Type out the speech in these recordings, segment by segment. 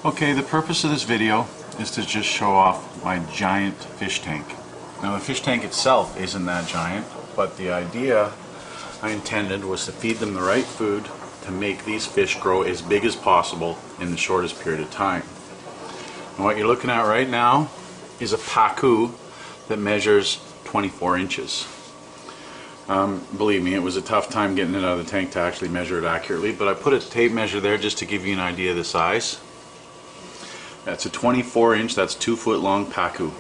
Okay, the purpose of this video is to just show off my giant fish tank. Now the fish tank itself isn't that giant, but the idea I intended was to feed them the right food to make these fish grow as big as possible in the shortest period of time. And what you're looking at right now is a Pacu that measures 24 inches. Believe me, it was a tough time getting it out of the tank to actually measure it accurately, but I put a tape measure there just to give you an idea of the size. That's a 24 inch, that's 2 foot long Pacu.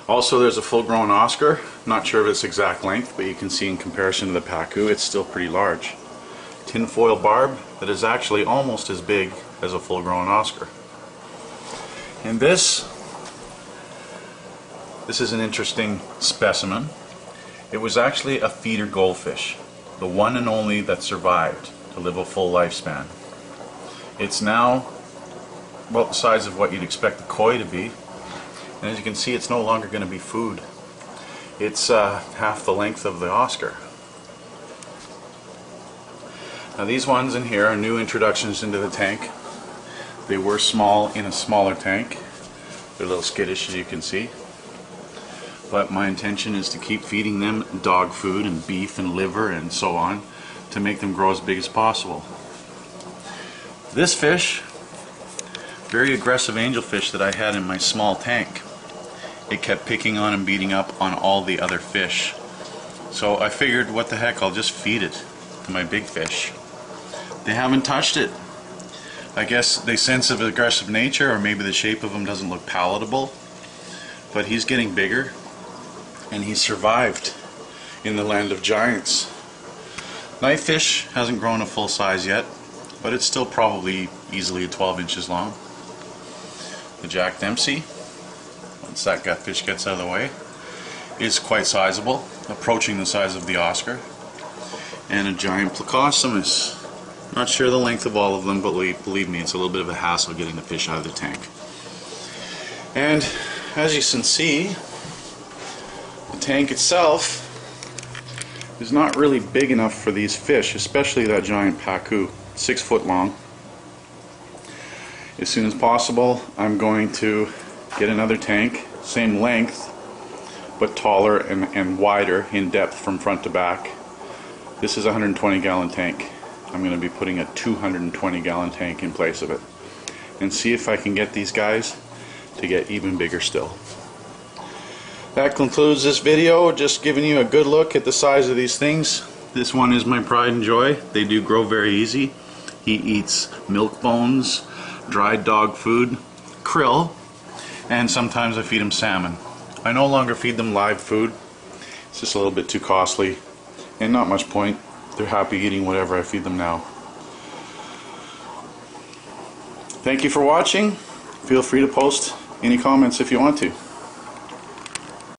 Also there's a full grown Oscar, not sure of its exact length, but you can see in comparison to the Pacu it's still pretty large. Tinfoil barb that is actually almost as big as a full grown Oscar. And this is an interesting specimen. It was actually a feeder goldfish, the one and only that survived to live a full lifespan. It's now about the size of what you'd expect the koi to be, and as you can see it's no longer going to be food. It's half the length of the Oscar. Now these ones in here are new introductions into the tank. They were small in a smaller tank. They're a little skittish, as you can see. But my intention is to keep feeding them dog food and beef and liver and so on to make them grow as big as possible. This fish, very aggressive angelfish that I had in my small tank, it kept picking on and beating up on all the other fish. So I figured, what the heck, I'll just feed it to my big fish. They haven't touched it. I guess they sense of aggressive nature, or maybe the shape of him doesn't look palatable. But he's getting bigger, and he's survived in the land of giants. Knifefish hasn't grown to full size yet, but it's still probably easily 12 inches long. The Jack Dempsey, once that fish gets out of the way, is quite sizable, approaching the size of the Oscar. And a giant Plecostomus. Not sure the length of all of them, but believe me, it's a little bit of a hassle getting the fish out of the tank. And as you can see, the tank itself is not really big enough for these fish, especially that giant Pacu, 6 foot long. As soon as possible, I'm going to get another tank, same length, but taller and wider in depth from front to back. This is a 120 gallon tank. I'm going to be putting a 220 gallon tank in place of it, and see if I can get these guys to get even bigger still. That concludes this video, just giving you a good look at the size of these things. This one is my pride and joy. They do grow very easy. He eats milk bones, dried dog food, krill, and sometimes I feed him salmon. I no longer feed them live food. It's just a little bit too costly and not much point. They're happy eating whatever I feed them now. Thank you for watching. Feel free to post any comments if you want to.